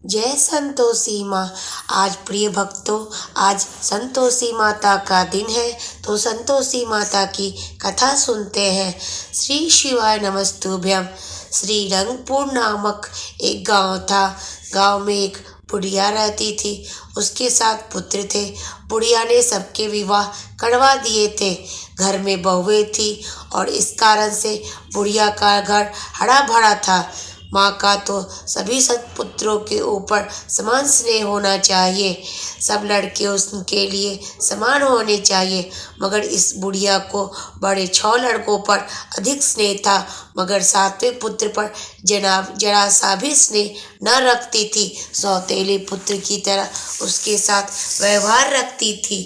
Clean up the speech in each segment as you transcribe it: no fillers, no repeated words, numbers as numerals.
जय संतोषी माँ। आज प्रिय भक्तों, आज संतोषी माता का दिन है, तो संतोषी माता की कथा सुनते हैं। श्री शिवाय नमस्तुभ्यम। श्री रंगपुर नामक एक गांव था। गांव में एक बुढ़िया रहती थी। उसके 7 पुत्र थे। बुढ़िया ने सबके विवाह करवा दिए थे। घर में बहुएं थी और इस कारण से बुढ़िया का घर हरा भरा था। माँ का तो सभी सत्पुत्रों के ऊपर समान स्नेह होना चाहिए। सब लड़के उसके लिए समान होने चाहिए, मगर इस बुढ़िया को बड़े 6 लड़कों पर अधिक स्नेह था, मगर 7वें पुत्र पर जरा सा भी स्नेह न रखती थी। सौतेले पुत्र की तरह उसके साथ व्यवहार रखती थी।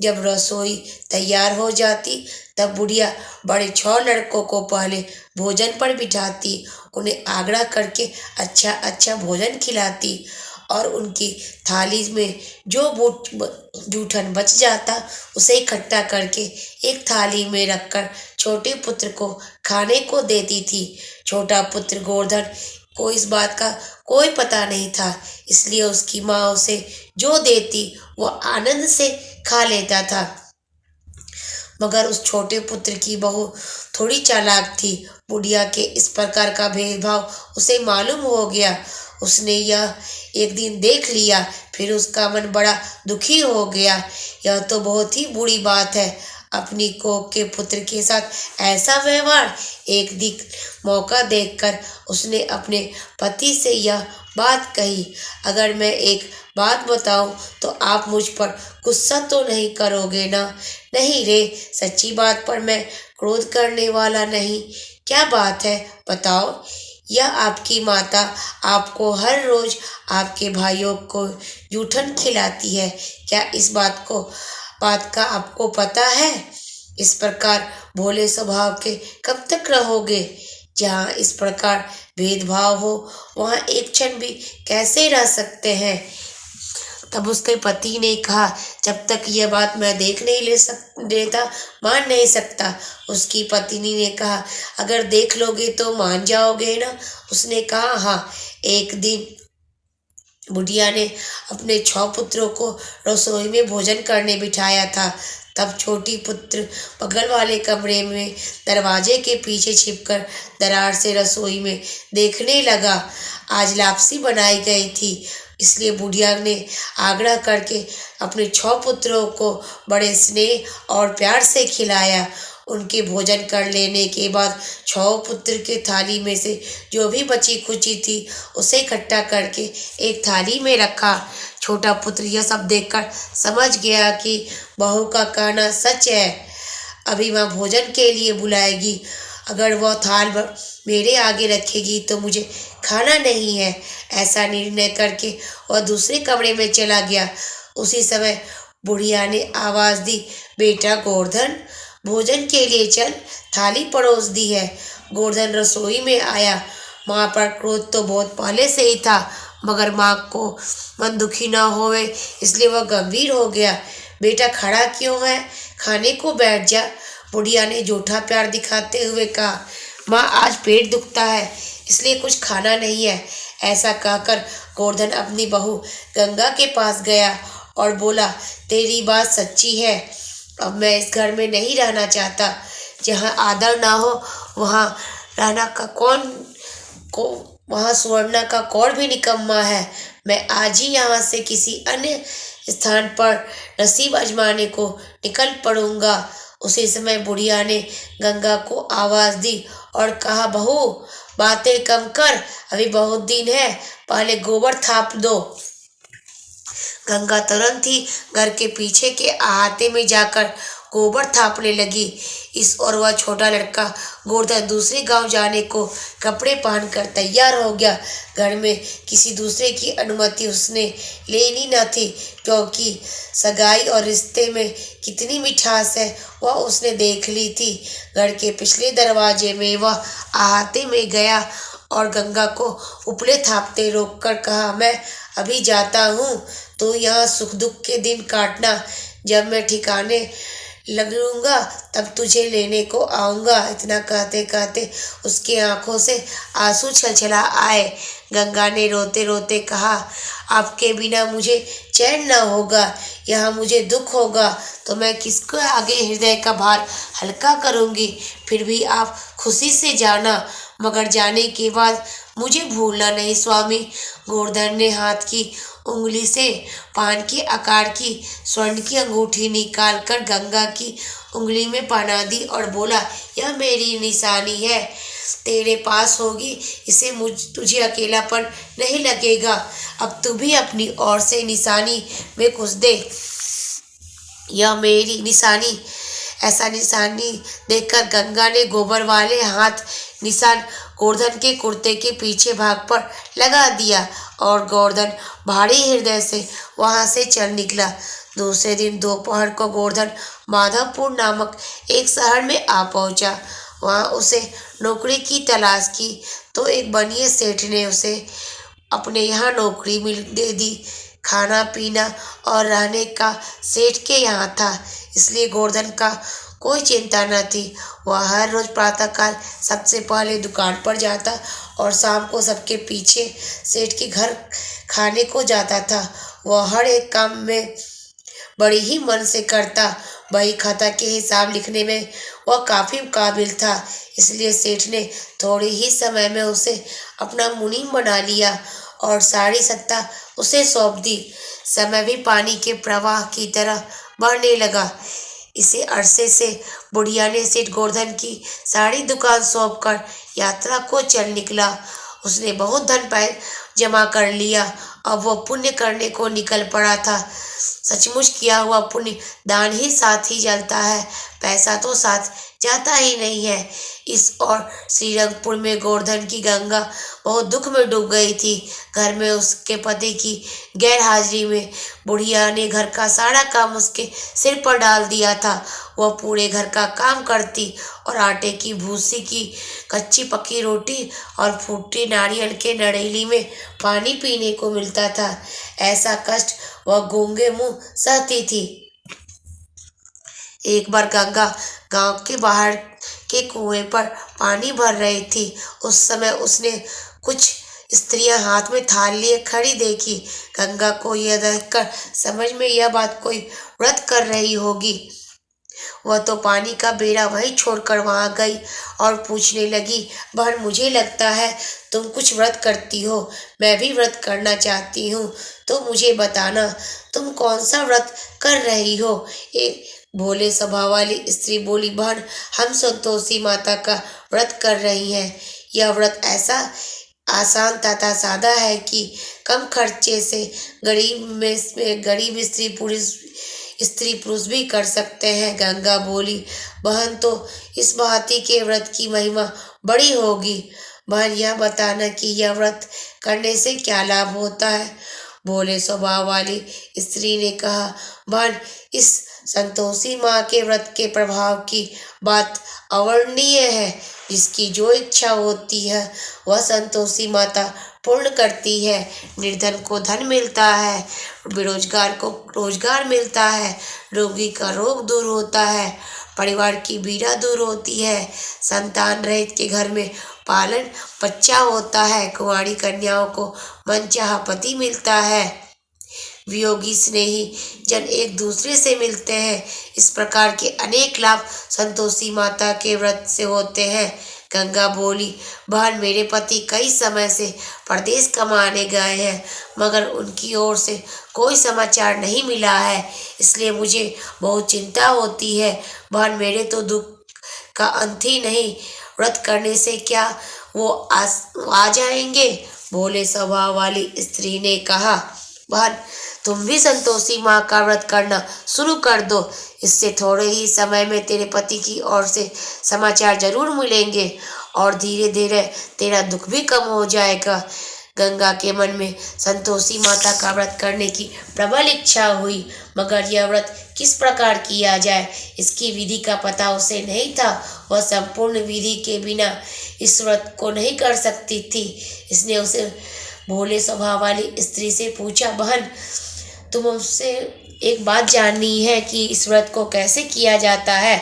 जब रसोई तैयार हो जाती, तब बुढ़िया बड़े 6 लड़कों को पहले भोजन पर बिठाती, उन्हें आग्रह करके अच्छा अच्छा भोजन खिलाती और उनकी थाली में जो जूठन बच जाता उसे इकट्ठा करके एक थाली में रखकर छोटे पुत्र को खाने को देती थी। छोटा पुत्र गोवर्धन को इस बात का कोई पता नहीं था, इसलिए उसकी माँ उसे जो देती वो आनंद से खा लेता था। मगर उस छोटे पुत्र की बहू थोड़ी चालाक थी। बुढ़िया के इस प्रकार का भेदभाव उसे मालूम हो गया। उसने यह एक दिन देख लिया, फिर उसका मन बड़ा दुखी हो गया। यह तो बहुत ही बुरी बात है, अपनी कोख के पुत्र के साथ ऐसा व्यवहार। एक दिन मौका देखकर उसने अपने पति से यह बात कही, अगर मैं एक बात बताऊं तो आप मुझ पर गुस्सा तो नहीं करोगे ना? नहीं रे, सच्ची बात पर मैं क्रोध करने वाला नहीं। क्या बात है, बताओ। यह आपकी माता आपको हर रोज आपके भाइयों को जूठन खिलाती है। क्या इस बात का आपको पता है? इस प्रकार भोले स्वभाव के कब तक रहोगे? जहाँ इस प्रकार भेदभाव हो, वहाँ एक क्षण भी कैसे रह सकते हैं? तब उसके पति ने कहा, जब तक यह बात मैं देख नहीं लेता, मान नहीं सकता। उसकी पत्नी ने कहा, अगर देख लोगे तो मान जाओगे ना? उसने कहा, हाँ। एक दिन बुढ़िया ने अपने 6 पुत्रों को रसोई में भोजन करने बिठाया था। तब छोटी पुत्र बगल वाले कमरे में दरवाजे के पीछे छिपकर दरार से रसोई में देखने लगा। आज लापसी बनाई गई थी, इसलिए बुढ़िया ने आग्रह करके अपने 6 पुत्रों को बड़े स्नेह और प्यार से खिलाया। उनके भोजन कर लेने के बाद 6 पुत्र के थाली में से जो भी बची खुची थी उसे इकट्ठा करके एक थाली में रखा। छोटा पुत्र यह सब देखकर समझ गया कि बहू का कहना सच है। अभी माँ भोजन के लिए बुलाएगी, अगर वह थाल मेरे आगे रखेगी तो मुझे खाना नहीं है। ऐसा निर्णय करके वह दूसरे कमरे में चला गया। उसी समय बुढ़िया ने आवाज दी, बेटा गोवर्धन, भोजन के लिए चल, थाली परोस दी है। गोवर्धन रसोई में आया। माँ पर क्रोध तो बहुत पहले से ही था, मगर माँ को मन दुखी न होवे इसलिए वह गंभीर हो गया। बेटा खड़ा क्यों है, खाने को बैठ जा। बुढ़िया ने जूठा प्यार दिखाते हुए कहा, माँ आज पेट दुखता है इसलिए कुछ खाना नहीं है। ऐसा कहकर गोवर्धन अपनी बहू गंगा के पास गया और बोला, तेरी बात सच्ची है, अब मैं इस घर में नहीं रहना चाहता। जहाँ आदर ना हो वहाँ रहना का को वहाँ सुवर्णा का कौर भी निकम्मा है। मैं आज ही यहाँ से किसी अन्य स्थान पर नसीब आजमाने को निकल पड़ूंगा। उसी समय बुढ़िया ने गंगा को आवाज दी और कहा, बहू बातें कम कर, अभी बहुत दिन है, पहले गोबर थाप दो। गंगा तुरंत ही घर के पीछे के अहाते में जाकर गोबर थापने लगी। इस और वह छोटा लड़का गोवर्धन दूसरे गांव जाने को कपड़े पहनकर तैयार हो गया। घर में किसी दूसरे की अनुमति उसने लेनी न थी, क्योंकि सगाई और रिश्ते में कितनी मिठास है वह उसने देख ली थी। घर के पिछले दरवाजे में वह अहाते में गया और गंगा को उपले थापते रोककर कहा, मैं अभी जाता हूँ, तो यहाँ सुख दुख के दिन काटना। जब मैं ठिकाने लगूंगा तब तुझे लेने को आऊंगा। इतना कहते कहते उसकी आंखों से आंसू छलछला आए। गंगा ने रोते रोते कहा, आपके बिना मुझे चैन न होगा, यहाँ मुझे दुख होगा तो मैं किसके आगे हृदय का भार हल्का करूँगी। फिर भी आप खुशी से जाना, मगर जाने के बाद मुझे भूलना नहीं स्वामी। गोवर्धन ने हाथ की उंगली से पान के आकार की स्वर्ण की अंगूठी निकालकर गंगा की उंगली में पहना दी और बोला, यह मेरी निशानी है, तेरे पास होगी, इसे तुझे अकेलापन नहीं लगेगा। अब तू भी अपनी ओर से निशानी में कुछ दे। यह मेरी निशानी। ऐसा निशानी देखकर गंगा ने गोबर वाले हाथ निशान गोवर्धन के कुर्ते के पीछे भाग पर लगा दिया और गोवर्धन भारी हृदय से वहां से चल निकला। दूसरे दिन दोपहर को गोवर्धन माधवपुर नामक एक शहर में आ पहुंचा। वहां उसे नौकरी की तलाश की तो एक बनिए सेठ ने उसे अपने यहाँ नौकरी मिल दे दी। खाना पीना और रहने का सेठ के यहाँ था, इसलिए गोवर्धन का कोई चिंता न थी। वह हर रोज प्रातःकाल सबसे पहले दुकान पर जाता और शाम को सबके पीछे सेठ के घर खाने को जाता था। वह हर एक काम में बड़ी ही मन से करता। बही खाता के हिसाब लिखने में वह काफी काबिल था, इसलिए सेठ ने थोड़े ही समय में उसे अपना मुनीम बना लिया और सारी सत्ता उसे सौंप दी। समय भी पानी के प्रवाह की तरह बहने लगा। इसे अरसे से बुढ़िया ने सेठ गोवर्धन की सारी दुकान सौंप कर यात्रा को चल निकला। उसने बहुत धन जमा कर लिया। अब वह पुण्य करने को निकल पड़ा था। सचमुच किया हुआ पुण्य दान ही साथ ही चलता है, पैसा तो साथ जाता ही नहीं है। इस और श्रीरंगपुर में गोवर्धन की गंगा बहुत दुख में डूब गई थी। घर में उसके पति की गैर हाजिरी में बुढ़िया ने घर का सारा काम उसके सिर पर डाल दिया था। वह पूरे घर का काम करती और आटे की भूसी की कच्ची पकी रोटी और फूटी नारियल के नड़ेली में पानी पीने को मिलता था। ऐसा कष्ट वह गूंगे मुंह सहती थी। एक बार गंगा गांव के बाहर के कुएं पर पानी भर रही थी। उस समय उसने कुछ स्त्रियां हाथ में थाल लिए खड़ी देखी। गंगा को यह देखकर समझ में यह बात कोई व्रत कर रही होगी। वह तो पानी का बेड़ा वहीं छोड़कर वहां गई और पूछने लगी, बहन मुझे लगता है तुम कुछ व्रत करती हो, मैं भी व्रत करना चाहती हूँ, तो मुझे बताना तुम कौन सा व्रत कर रही हो। एक भोले स्वभाव वाली स्त्री बोली, बहन हम संतोषी माता का व्रत कर रही हैं। यह व्रत ऐसा आसान तथा सादा है कि कम खर्चे से गरीब स्त्री पुरुष भी कर सकते हैं। गंगा बोली, बहन तो इस भांति के व्रत की महिमा बड़ी होगी। बहन यह बताना कि यह व्रत करने से क्या लाभ होता है। भोले स्वभाव वाली स्त्री ने कहा, बहन इस संतोषी माँ के व्रत के प्रभाव की बात अवर्णनीय है। जिसकी जो इच्छा होती है वह संतोषी माता पूर्ण करती है। निर्धन को धन मिलता है, बेरोजगार को रोजगार मिलता है, रोगी का रोग दूर होता है, परिवार की पीड़ा दूर होती है, संतान रहित के घर में पालन बच्चा होता है, कुंवारी कन्याओं को मनचाहा पति मिलता है, वियोगी स्नेही जन एक दूसरे से मिलते हैं। इस प्रकार के अनेक लाभ संतोषी माता के व्रत से होते हैं। गंगा बोली, बहन मेरे पति कई समय से परदेश कमाने गए हैं, मगर उनकी ओर से कोई समाचार नहीं मिला है, इसलिए मुझे बहुत चिंता होती है। बहन मेरे तो दुख का अंत ही नहीं, व्रत करने से क्या वो आ जाएंगे। भोले स्वभाव वाली स्त्री ने कहा, बहन तुम भी संतोषी माँ का व्रत करना शुरू कर दो, इससे थोड़े ही समय में तेरे पति की ओर से समाचार जरूर मिलेंगे और धीरे धीरे तेरा दुख भी कम हो जाएगा। गंगा के मन में संतोषी माता का व्रत करने की प्रबल इच्छा हुई, मगर यह व्रत किस प्रकार किया जाए इसकी विधि का पता उसे नहीं था। वह संपूर्ण विधि के बिना इस व्रत को नहीं कर सकती थी। इसने उसे भोले स्वभाव वाली स्त्री से पूछा, बहन तुम मुझसे एक बात जाननी है कि इस व्रत को कैसे किया जाता है।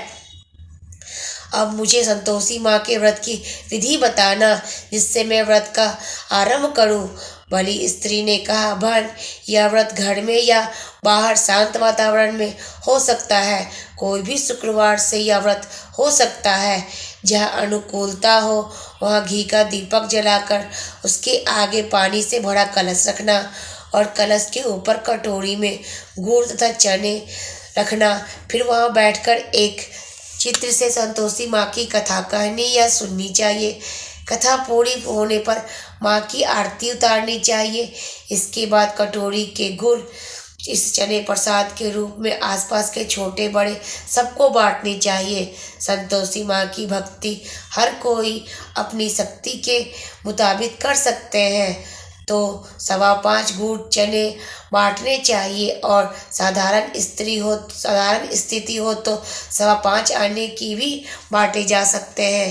अब मुझे संतोषी माँ के व्रत की विधि बताना, जिससे मैं व्रत का आरंभ करूं। भली स्त्री ने कहा, बहन, यह व्रत घर में या बाहर शांत वातावरण में हो सकता है। कोई भी शुक्रवार से यह व्रत हो सकता है। जहाँ अनुकूलता हो वहाँ घी का दीपक जलाकर उसके आगे पानी से भरा कलश रखना और कलश के ऊपर कटोरी में गुड़ तथा चने रखना। फिर वहाँ बैठकर एक चित्र से संतोषी माँ की कथा कहनी या सुननी चाहिए। कथा पूरी होने पर माँ की आरती उतारनी चाहिए। इसके बाद कटोरी के गुड़ इस चने प्रसाद के रूप में आसपास के छोटे बड़े सबको बांटनी चाहिए। संतोषी माँ की भक्ति हर कोई अपनी शक्ति के मुताबिक कर सकते हैं, तो 5.25 गुड़ चने बांटने चाहिए और साधारण स्थिति हो तो 5.25 आने की भी बांटे जा सकते हैं।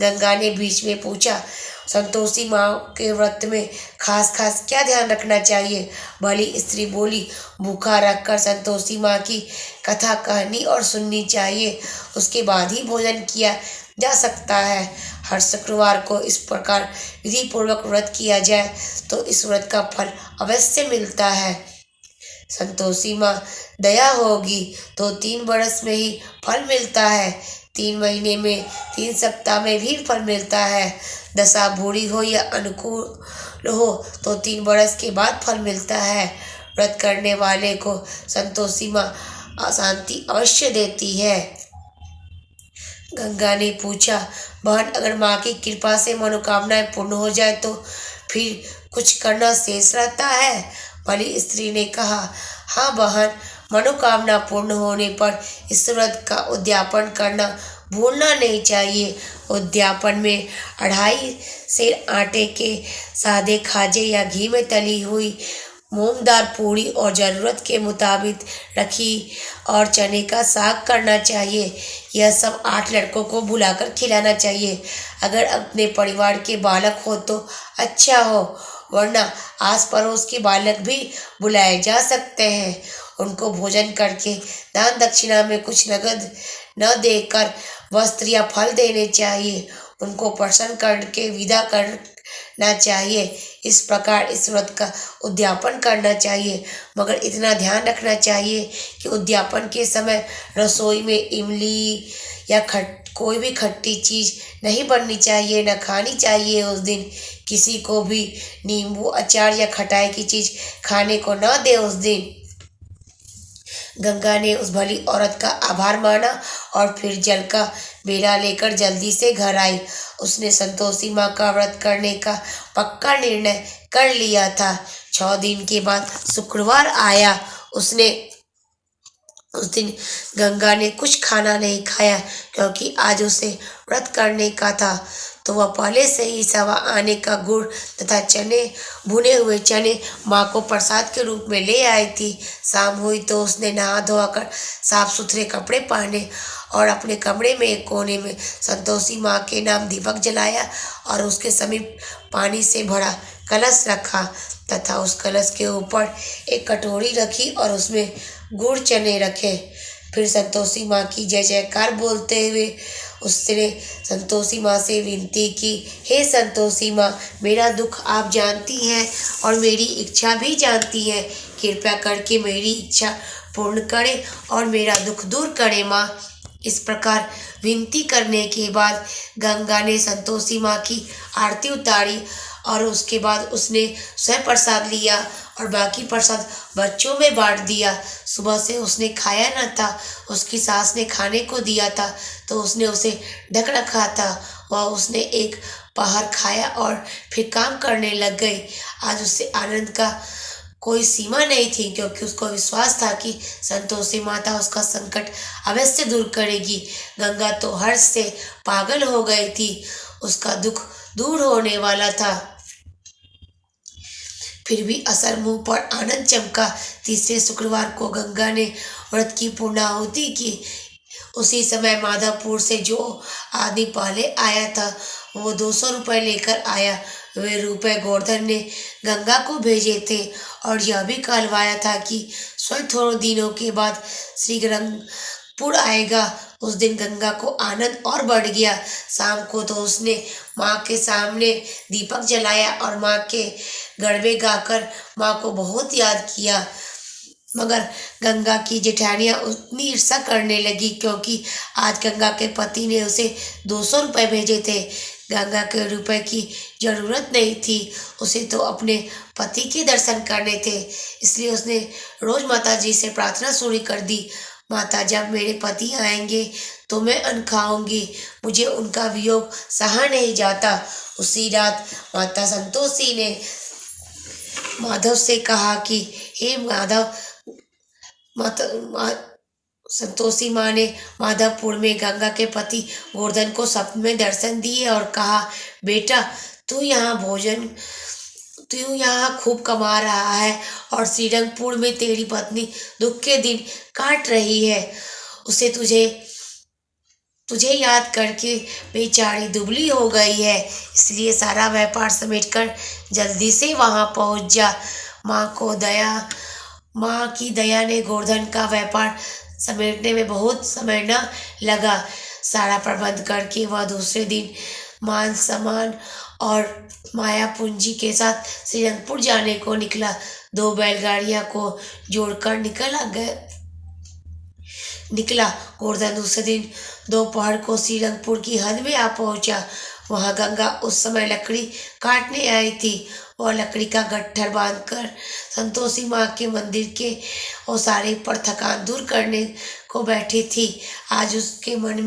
गंगा ने बीच में पूछा, संतोषी माँ के व्रत में खास क्या ध्यान रखना चाहिए? भली स्त्री बोली, भूखा रखकर संतोषी माँ की कथा कहनी और सुननी चाहिए। उसके बाद ही भोजन किया जा सकता है। हर शुक्रवार को इस प्रकार विधि पूर्वक व्रत किया जाए तो इस व्रत का फल अवश्य मिलता है। संतोषी माँ दया होगी तो 3 बरस में ही फल मिलता है, 3 महीने में, 3 सप्ताह में भी फल मिलता है। दशा बुरी हो या अनुकूल हो तो 3 बरस के बाद फल मिलता है। व्रत करने वाले को संतोषी माँ शांति अवश्य देती है। गंगा ने पूछा, बहन, अगर माँ की कृपा से मनोकामनाएं पूर्ण हो जाए तो फिर कुछ करना शेष रहता है? भली स्त्री ने कहा, हाँ बहन, मनोकामना पूर्ण होने पर इस व्रत का उद्यापन करना भूलना नहीं चाहिए। उद्यापन में 2.5 सेर आटे के सादे खाजे या घी में तली हुई मूंगदार पूरी और ज़रूरत के मुताबिक रखी और चने का साग करना चाहिए। यह सब 8 लड़कों को बुलाकर खिलाना चाहिए। अगर अपने परिवार के बालक हो तो अच्छा हो, वरना आस पड़ोस के बालक भी बुलाए जा सकते हैं। उनको भोजन करके दान दक्षिणा में कुछ नगद न देकर वस्त्र या फल देने चाहिए। उनको प्रसन्न करके विदा करना चाहिए। इस प्रकार इस व्रत का उद्यापन करना चाहिए, मगर इतना ध्यान रखना चाहिए कि उद्यापन के समय रसोई में इमली या कोई भी खट्टी चीज़ नहीं बननी चाहिए, न खानी चाहिए। उस दिन किसी को भी नींबू, अचार या खटाई की चीज़ खाने को न दे। उस दिन गंगा ने उस भली औरत का आभार माना और फिर जल का बेला लेकर जल्दी से घर आई। उसने संतोषी माँ का व्रत करने का पक्का निर्णय कर लिया था। 6 दिन के बाद शुक्रवार आया। उस दिन गंगा ने कुछ खाना नहीं खाया, क्योंकि आज उसे व्रत करने का था। तो वह पहले से ही 1.25 आने का गुड़ तथा भुने हुए चने माँ को प्रसाद के रूप में ले आई थी। शाम हुई तो उसने नहा धोकर साफ सुथरे कपड़े पहने और अपने कमरे में एक कोने में संतोषी माँ के नाम दीपक जलाया और उसके समीप पानी से भरा कलश रखा तथा उस कलश के ऊपर एक कटोरी रखी और उसमें गुड़ चने रखे। फिर संतोषी माँ की जय जयकार बोलते हुए उसने संतोषी माँ से विनती की, हे संतोषी माँ, मेरा दुख आप जानती हैं और मेरी इच्छा भी जानती हैं। कृपया करके मेरी इच्छा पूर्ण करें और मेरा दुख दूर करें माँ। इस प्रकार विनती करने के बाद गंगा ने संतोषी माँ की आरती उतारी और उसके बाद उसने स्वयं प्रसाद लिया और बाकी प्रसाद बच्चों में बांट दिया। सुबह से उसने खाया न था, उसकी सास ने खाने को दिया था तो उसने उसे ढक रखा था। वह उसने एक पहर खाया और फिर काम करने लग गई। आज उससे आनंद का कोई सीमा नहीं थी, क्योंकि उसको विश्वास था कि संतोषी माता उसका संकट अवश्य दूर करेगी। गंगा तो हर्ष से पागल हो गई थी, उसका दुख दूर होने वाला था। फिर भी असर मुंह पर आनंद चमका। तीसरे शुक्रवार को गंगा ने व्रत की पूर्णाहुति की। उसी समय माधवपुर से जो आदमी पहले आया था वो 200 रुपये लेकर आया। वे रुपये गोवर्धन ने गंगा को भेजे थे और यह भी कहलवाया था कि स्वयं थोड़े दिनों के बाद श्रीरंगपुर आएगा। उस दिन गंगा को आनंद और बढ़ गया। शाम को तो उसने माँ के सामने दीपक जलाया और माँ के गरबे गाकर माँ को बहुत याद किया। मगर गंगा की जेठानियाँ उतनी ईर्ष्या करने लगी, क्योंकि आज गंगा के पति ने उसे 200 रुपये भेजे थे। गंगा के रुपए की जरूरत नहीं थी, उसे तो अपने पति के दर्शन करने थे। इसलिए उसने रोज माता जी से प्रार्थना शुरू कर दी, माता जब मेरे पति आएंगे तो मैं अन्न खाऊंगी, मुझे उनका वियोग सहा नहीं जाता। उसी रात माता संतोषी ने माधव से कहा कि हे माधव, संतोषी माँ ने माधवपुर में गंगा के पति गोवर्धन को स्वप्न में दर्शन दिए और कहा, बेटा तू यहाँ खूब कमा रहा है और श्रीरंगपुर में तेरी पत्नी दुख के दिन काट रही है। उसे तुझे याद करके बेचारी दुबली हो गई है, इसलिए सारा व्यापार समेटकर जल्दी से वहाँ पहुँच जा। माँ की दया ने गोवर्धन का व्यापार समेटने में बहुत समय न लगा। सारा प्रबंध करके वह दूसरे दिन मान सम्मान और माया पूंजी के साथ श्रीरंगपुर जाने को निकला। 2 बैलगाड़ियां को जोड़कर निकला गोवर्धन दूसरे दिन दोपहर को श्रीरंगपुर की हद में आ पहुंचा। वहां गंगा उस समय लकड़ी काटने आई थी। वह लकड़ी का गट्ठर बांधकर संतोषी माँ के मंदिर के ओसारे पर थकान दूर करने को बैठी थी। आज उसके मन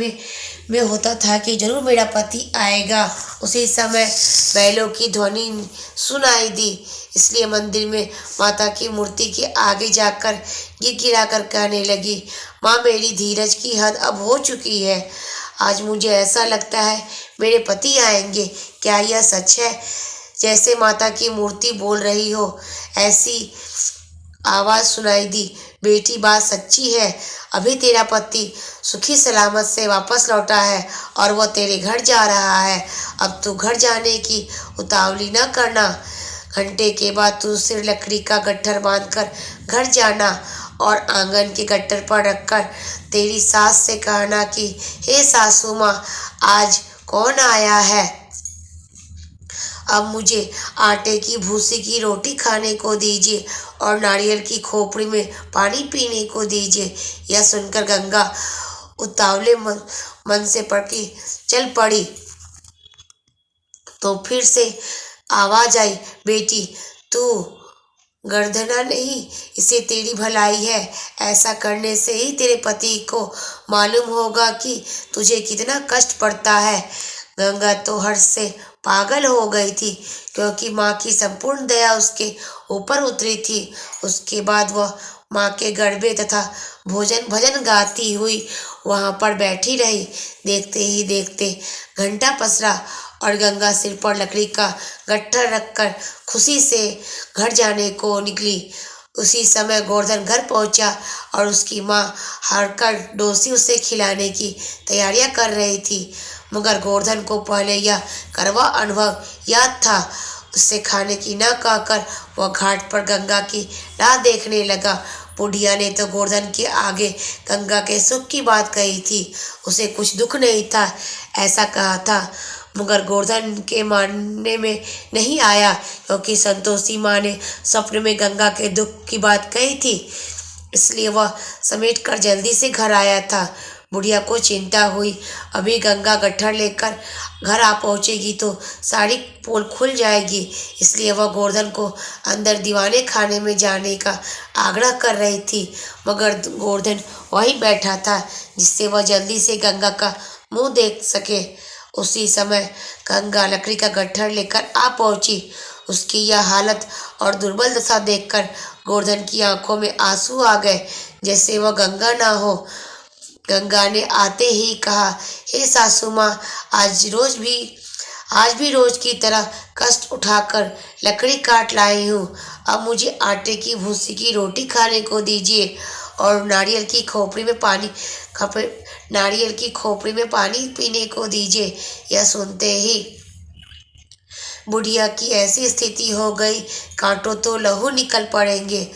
में होता था कि जरूर मेरा पति आएगा। उसी समय बैलों की ध्वनि सुनाई दी, इसलिए मंदिर में माता की मूर्ति के आगे जाकर गिड़गिड़ा कर कहने लगी, माँ मेरी धीरज की हद अब हो चुकी है। आज मुझे ऐसा लगता है मेरे पति आएंगे। क्या यह सच है? जैसे माता की मूर्ति बोल रही हो ऐसी आवाज सुनाई दी, बेटी बात सच्ची है। अभी तेरा पति सुखी सलामत से वापस लौटा है और वह तेरे घर जा रहा है। अब तू घर जाने की उतावली न करना। घंटे के बाद तू सिर लकड़ी का गट्ठर बांधकर घर जाना और आंगन के गट्ठर पर रखकर तेरी सास से कहना कि हे सासू माँ, आज कौन आया है? अब मुझे आटे की भूसी की रोटी खाने को दीजिए और नारियल की खोपड़ी में पानी पीने को दीजिए। यह सुनकर गंगा उतावले मन से चल पड़ी तो फिर से आवाज आई, बेटी तू गर्दना नहीं, इसे तेरी भलाई है। ऐसा करने से ही तेरे पति को मालूम होगा कि तुझे कितना कष्ट पड़ता है। गंगा तो हर्ष से पागल हो गई थी, क्योंकि माँ की संपूर्ण दया उसके ऊपर उतरी थी। उसके बाद वह माँ के गरबे तथा भजन गाती हुई वहाँ पर बैठी रही। देखते ही देखते घंटा पसरा और गंगा सिर पर लकड़ी का गट्ठर रखकर खुशी से घर जाने को निकली। उसी समय गोवर्धन घर पहुंचा और उसकी माँ हारकर डोसी उसे खिलाने की तैयारियां कर रही थी। मगर गोवर्धन को पहले यह कड़वा अनुभव याद था। उससे खाने की न कहकर वह घाट पर गंगा की राह देखने लगा। बुढ़िया ने तो गोवर्धन के आगे गंगा के सुख की बात कही थी, उसे कुछ दुख नहीं था ऐसा कहा था। मगर गोवर्धन के मानने में नहीं आया, क्योंकि संतोषी माँ ने स्वप्न में गंगा के दुख की बात कही थी, इसलिए वह समेट कर जल्दी से घर आया था। बुढ़िया को चिंता हुई, अभी गंगा गट्ठर लेकर घर आ पहुंचेगी तो सारी पोल खुल जाएगी, इसलिए वह गोवर्धन को अंदर दीवाने खाने में जाने का आग्रह कर रही थी। मगर गोवर्धन वहीं बैठा था, जिससे वह जल्दी से गंगा का मुंह देख सके। उसी समय गंगा लकड़ी का गट्ठर लेकर आ पहुंची। उसकी यह हालत और दुर्बल दशा देखकर गोवर्धन की आंखों में आंसू आ गए, जैसे वह गंगा ना हो। गंगा ने आते ही कहा, हे सासू माँ, आज भी रोज की तरह कष्ट उठाकर लकड़ी काट लाई हूँ। अब मुझे आटे की भूसी की रोटी खाने को दीजिए और नारियल की खोपड़ी में पानी पीने को दीजिए। यह सुनते ही बुढ़िया की ऐसी स्थिति हो गई, कांटों तो लहू निकल पड़ेंगे।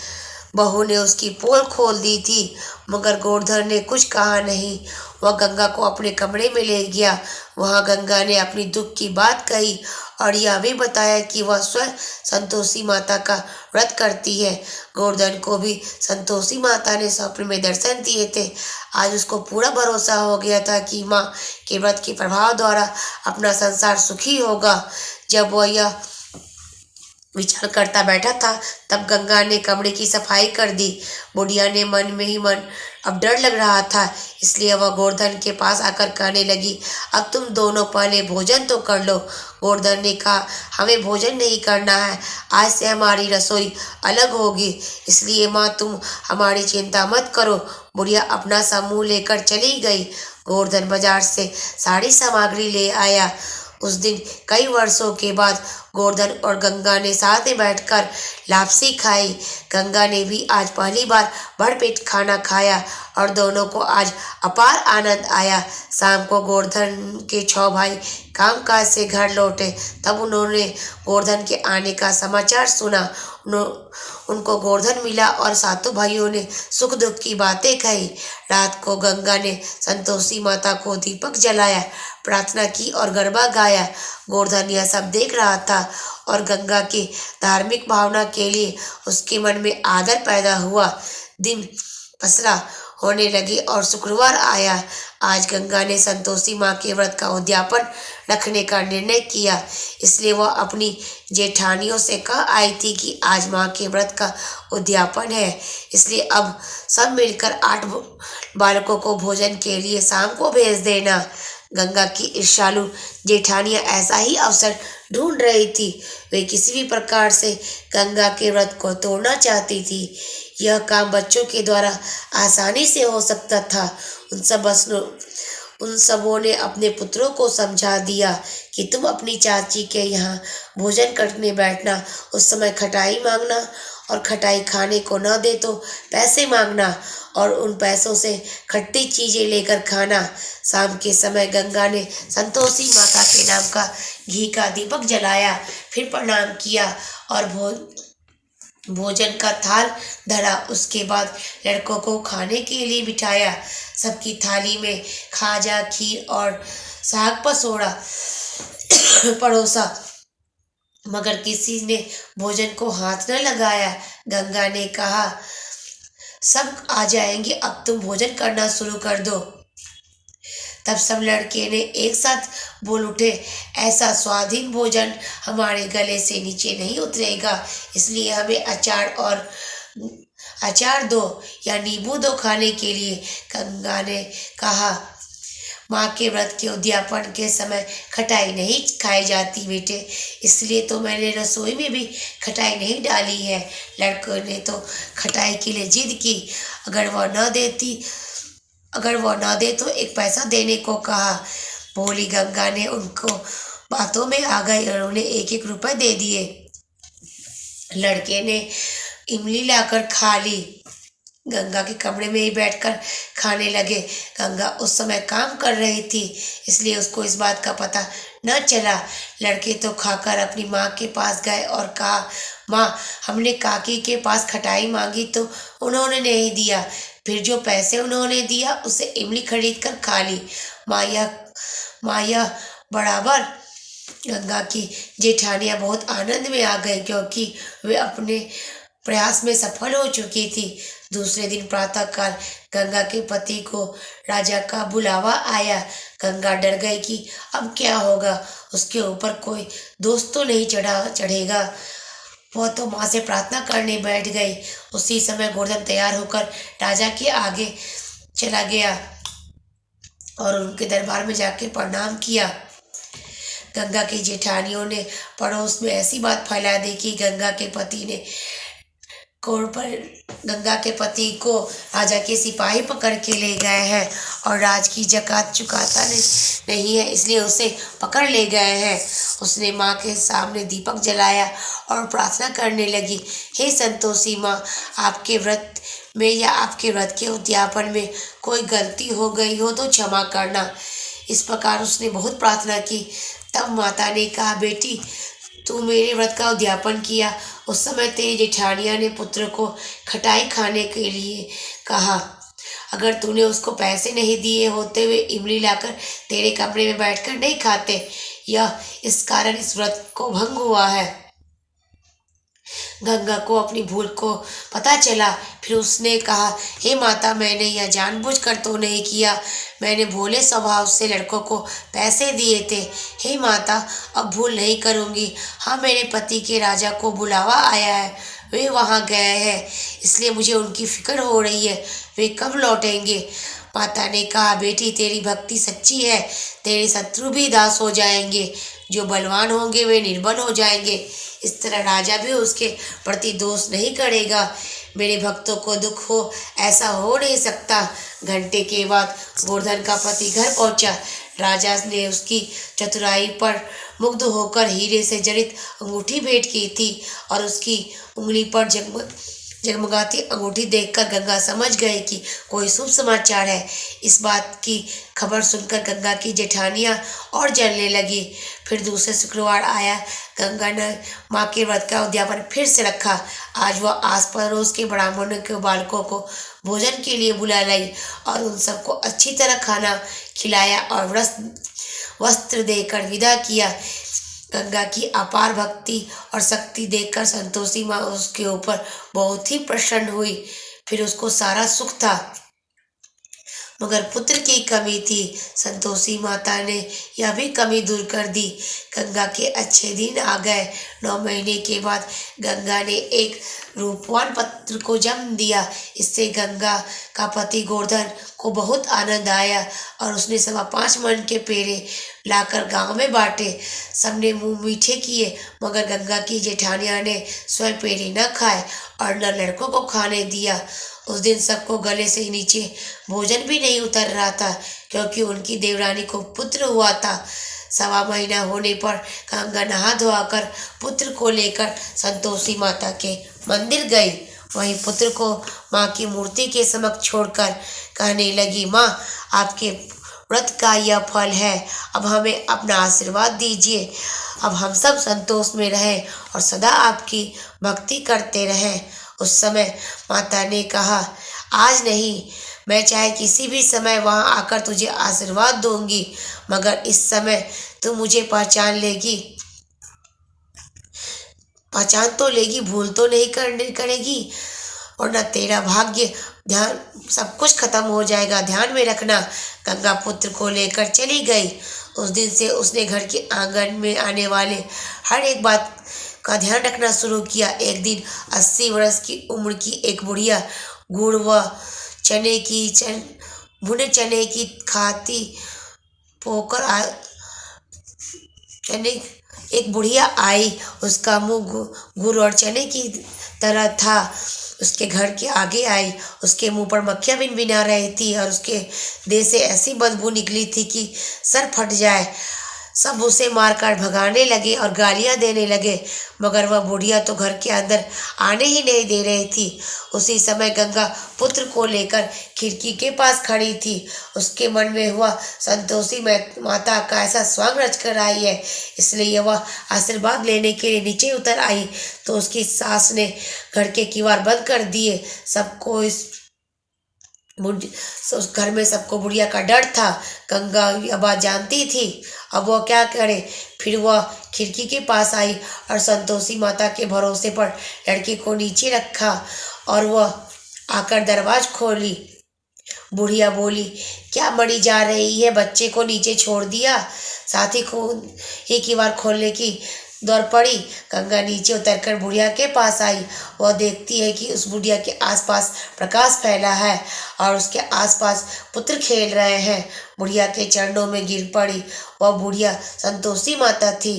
बहू ने उसकी पोल खोल दी थी, मगर गोवर्धन ने कुछ कहा नहीं। वह गंगा को अपने कमरे में ले गया। वहाँ गंगा ने अपनी दुख की बात कही और यह भी बताया कि वह स्वयं संतोषी माता का व्रत करती है। गोवर्धन को भी संतोषी माता ने स्वप्न में दर्शन दिए थे। आज उसको पूरा भरोसा हो गया था कि माँ के व्रत के प्रभाव द्वारा अपना संसार सुखी होगा। जब वह यह विचार करता बैठा था, तब गंगा ने कमरे की सफाई कर दी। बुढ़िया ने मन में ही मन अब डर लग रहा था, इसलिए वह गोवर्धन के पास आकर कहने लगी, अब तुम दोनों पहले भोजन तो कर लो। गोवर्धन ने कहा, हमें भोजन नहीं करना है, आज से हमारी रसोई अलग होगी, इसलिए माँ तुम हमारी चिंता मत करो। बुढ़िया अपना समूह लेकर चली गई। गोवर्धन बाजार से सारी सामग्री ले आया। उस दिन कई वर्षों के बाद गोवर्धन और गंगा ने साथ में बैठकर लापसी खाई। गंगा ने भी आज पहली बार भरपेट खाना खाया और दोनों को आज अपार आनंद आया। शाम को गोवर्धन के 6 भाई कामकाज से घर लौटे। तब उन्होंने गोवर्धन के आने का समाचार सुना। उनको गोवर्धन मिला और सातों भाइयों ने सुख दुख की बातें कही। रात को गंगा ने संतोषी माता को दीपक जलाया, प्रार्थना की और गरबा गाया। गोवर्धन यह सब देख रहा था और गंगा की धार्मिक भावना के लिए उसके मन में आदर पैदा हुआ। दिन पसरा होने लगी और शुक्रवार आया। आज गंगा ने संतोषी माँ के व्रत का उद्यापन रखने का निर्णय किया, इसलिए वह अपनी जेठानियों से कह आई थी कि आज माँ के व्रत का उद्यापन है, इसलिए अब सब मिलकर 8 बालकों को भोजन के लिए शाम को भेज देना। गंगा की ईर्ष्यालु जेठानियां ऐसा ही अवसर ढूंढ रही थी। वे किसी भी प्रकार से गंगा के व्रत को तोड़ना चाहती थी। यह काम बच्चों के द्वारा आसानी से हो सकता था। उन सबों ने अपने पुत्रों को समझा दिया कि तुम अपनी चाची के यहाँ भोजन करने बैठना, उस समय खटाई मांगना और खटाई खाने को न दे तो पैसे मांगना और उन पैसों से खट्टी चीजें लेकर खाना। शाम के समय गंगा ने संतोषी माता के नाम का घी का दीपक जलाया, फिर प्रणाम किया और भोजन का थाल धरा। उसके बाद लड़कों को खाने के लिए बिठाया। सबकी थाली में खाजा, खीर और साग परोसा, मगर किसी ने भोजन को हाथ न लगाया। गंगा ने कहा, सब आ जाएंगे, अब तुम भोजन करना शुरू कर दो। तब सब लड़के ने एक साथ बोल उठे, ऐसा स्वादिष्ट भोजन हमारे गले से नीचे नहीं उतरेगा, इसलिए हमें अचार दो या नींबू दो खाने के लिए। गंगा ने कहा, माँ के व्रत के उद्यापन के समय खटाई नहीं खाई जाती बेटे, इसलिए तो मैंने रसोई में भी खटाई नहीं डाली है। लड़कों ने तो खटाई के लिए जिद की। अगर वह न दे तो 1 पैसा देने को कहा। भोली गंगा ने उनको बातों में आ गई और उन्हें 1-1 रुपए दे दिए। लड़के ने इमली लाकर खा ली। गंगा के कमरे में ही बैठकर खाने लगे। गंगा उस समय काम कर रही थी, इसलिए उसको इस बात का पता न चला। लड़के तो खाकर अपनी माँ के पास गए और कहा, माँ, हमने काकी के पास खटाई मांगी तो उन्होंने नहीं दिया, फिर जो पैसे उन्होंने दिया उससे इमली खरीद कर खा ली। माया बराबर। गंगा की जेठानियाँ बहुत आनंद में आ गई, क्योंकि वे अपने प्रयास में सफल हो चुकी थी। दूसरे दिन प्रातःकाल गंगा के पति को राजा का बुलावा आया। गंगा डर गई कि अब क्या होगा, उसके ऊपर कोई दोष तो नहीं चढ़ेगा। वह तो माँ से प्रार्थना करने बैठ गई। उसी समय गोवर्धन तैयार होकर राजा के आगे चला गया और उनके दरबार में जाके प्रणाम किया। गंगा की जेठानियों ने पड़ोस में ऐसी बात फैला दी कि गंगा के पति को राजा के सिपाही पकड़ के ले गए हैं और राज की जकात चुकाता नहीं है, इसलिए उसे पकड़ ले गए हैं। उसने माँ के सामने दीपक जलाया और प्रार्थना करने लगी, हे संतोषी माँ, आपके व्रत में या आपके व्रत के उद्यापन में कोई गलती हो गई हो तो क्षमा करना। इस प्रकार उसने बहुत प्रार्थना की। तब माता ने कहा, बेटी, तू मेरे व्रत का उद्यापन किया, उस समय तेरी जेठानिया ने पुत्र को खटाई खाने के लिए कहा। अगर तूने उसको पैसे नहीं दिए होते, वे इमली लाकर तेरे कमरे में बैठकर नहीं खाते। यह इस कारण इस व्रत को भंग हुआ है। गंगा को अपनी भूल को पता चला। फिर उसने कहा, हे माता, मैंने यह जानबूझकर तो नहीं किया। मैंने भोले स्वभाव से लड़कों को पैसे दिए थे। हे माता, अब भूल नहीं करूँगी। हाँ, मेरे पति के राजा को बुलावा आया है, वे वहाँ गए हैं, इसलिए मुझे उनकी फिक्र हो रही है। वे कब लौटेंगे? माता ने कहा, बेटी, तेरी भक्ति सच्ची है, तेरे शत्रु भी दास हो जाएंगे, जो बलवान होंगे वे निर्बल हो जाएंगे। इस तरह राजा भी उसके प्रति दोष नहीं करेगा। मेरे भक्तों को दुख हो, ऐसा हो नहीं सकता। घंटे के बाद गोवर्धन का पति घर पहुंचा। राजा ने उसकी चतुराई पर मुग्ध होकर हीरे से जड़ित अंगूठी भेंट की थी और उसकी उंगली पर जगमगाती अंगूठी देखकर गंगा समझ गए कि कोई शुभ समाचार है। इस बात की खबर सुनकर गंगा की जेठानियाँ और जलने लगी। फिर दूसरे शुक्रवार आया। गंगा ने माँ के व्रत का उद्यापन फिर से रखा। आज वह आस पड़ोस के ब्राह्मणों के बालकों को भोजन के लिए बुला लाई और उन सबको अच्छी तरह खाना खिलाया और वस्त्र देकर विदा किया। गंगा की अपार भक्ति और शक्ति देखकर संतोषी माँ उसके ऊपर बहुत ही प्रसन्न हुई। फिर उसको सारा सुख था, मगर पुत्र की कमी थी। संतोषी माता ने यह भी कमी दूर कर दी। गंगा के अच्छे दिन आ गए। 9 महीने के बाद गंगा ने एक रूपवान पुत्र को जन्म दिया। इससे गंगा का पति गोवर्धन को बहुत आनंद आया और उसने 5.25 मन के पेड़े लाकर गांव में बांटे। सबने मुंह मीठे किए, मगर गंगा की जेठानिया ने स्वयं पेड़े न खाए और न लड़कों को खाने दिया। उस दिन सबको गले से नीचे भोजन भी नहीं उतर रहा था, क्योंकि उनकी देवरानी को पुत्र हुआ था। 1.25 महीना होने पर गंगा नहा धोआकर पुत्र को लेकर संतोषी माता के मंदिर गई। वहीं पुत्र को माँ की मूर्ति के समक्ष छोड़कर कहने लगी, माँ, आपके व्रत का यह फल है, अब हमें अपना आशीर्वाद दीजिए। अब हम सब संतोष में रहें और सदा आपकी भक्ति करते रहें। उस समय माता ने कहा, आज नहीं, मैं चाहे किसी भी समय वहां आकर तुझे आशीर्वाद दूंगी, मगर इस समय तू मुझे पहचान तो लेगी, भूल तो नहीं करेगी, और न तेरा भाग्य ध्यान सब कुछ खत्म हो जाएगा, ध्यान में रखना। गंगा पुत्र को लेकर चली गई। उस दिन से उसने घर के आंगन में आने वाले हर एक बात का ध्यान रखना शुरू किया। एक दिन 80 वर्ष की उम्र की एक बुढ़िया गुड़ व भुने चने की खाती पोकर एक बुढ़िया आई। उसका मुंह गुड़ और चने की तरह था। उसके घर के आगे आई। उसके मुंह पर मक्खियाँ भिनभिना रही थी और उसके देह से ऐसी बदबू निकली थी कि सर फट जाए। सब उसे मारकर भगाने लगे और गालियां देने लगे, मगर वह बुढ़िया तो घर के अंदर आने ही नहीं दे रही थी। उसी समय गंगा पुत्र को लेकर खिड़की के पास खड़ी थी। उसके मन में हुआ, संतोषी माता का ऐसा स्वांग रच कर आई है, इसलिए वह आशीर्वाद लेने के लिए नीचे उतर आई तो उसकी सास ने घर के किवाड़ बंद कर दिए। सबको उस घर में सबको बुढ़िया का डर था। गंगा यह बात जानती थी, अब वह क्या करे। फिर वह खिड़की के पास आई और संतोषी माता के भरोसे पर लड़के को नीचे रखा और वह आकर दरवाजा खोली। बुढ़िया बोली, क्या मरी जा रही है, बच्चे को नीचे छोड़ दिया। साथ ही किवाड़ खोलने की दौड़ पड़ी। गंगा नीचे उतरकर बुढ़िया के पास आई। वह देखती है कि उस बुढ़िया के आसपास प्रकाश फैला है और उसके आसपास पुत्र खेल रहे हैं। बुढ़िया के चरणों में गिर पड़ी। वह बुढ़िया संतोषी माता थी।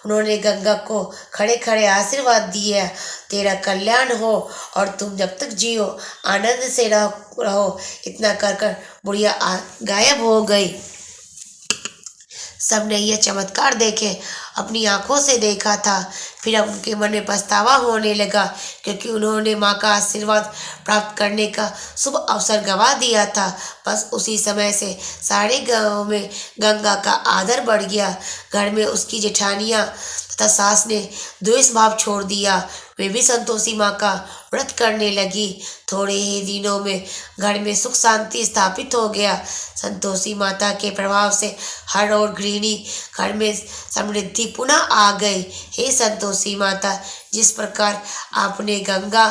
उन्होंने गंगा को खड़े खड़े आशीर्वाद दिया, तेरा कल्याण हो और तुम जब तक जियो आनंद से रहो। इतना कर बुढ़िया गायब हो गई। सबने यह चमत्कार देखे अपनी आंखों से देखा था। फिर अब उनके मन में पछतावा होने लगा, क्योंकि उन्होंने माँ का आशीर्वाद प्राप्त करने का शुभ अवसर गंवा दिया था। बस उसी समय से सारे गांव में गंगा का आदर बढ़ गया। घर में उसकी जेठानियाँ तब सास ने द्वेष भाव छोड़ दिया। वे भी संतोषी माँ का व्रत करने लगी। थोड़े ही दिनों में घर में सुख शांति स्थापित हो गया। संतोषी माता के प्रभाव से हर ओर गृहिणी घर में समृद्धि पुनः आ गई। हे संतोषी माता, जिस प्रकार आपने गंगा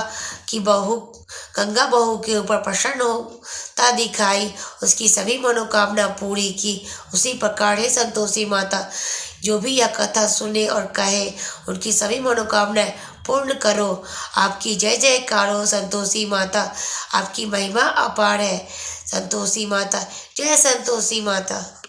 बहू के ऊपर प्रसन्नता दिखाई, उसकी सभी मनोकामना पूरी की, उसी प्रकार हे संतोषी माता, जो भी यह कथा सुने और कहे उनकी सभी मनोकामनाएं पूर्ण करो। आपकी जय जयकार हो संतोषी माता, आपकी महिमा अपार है। संतोषी माता, जय संतोषी माता।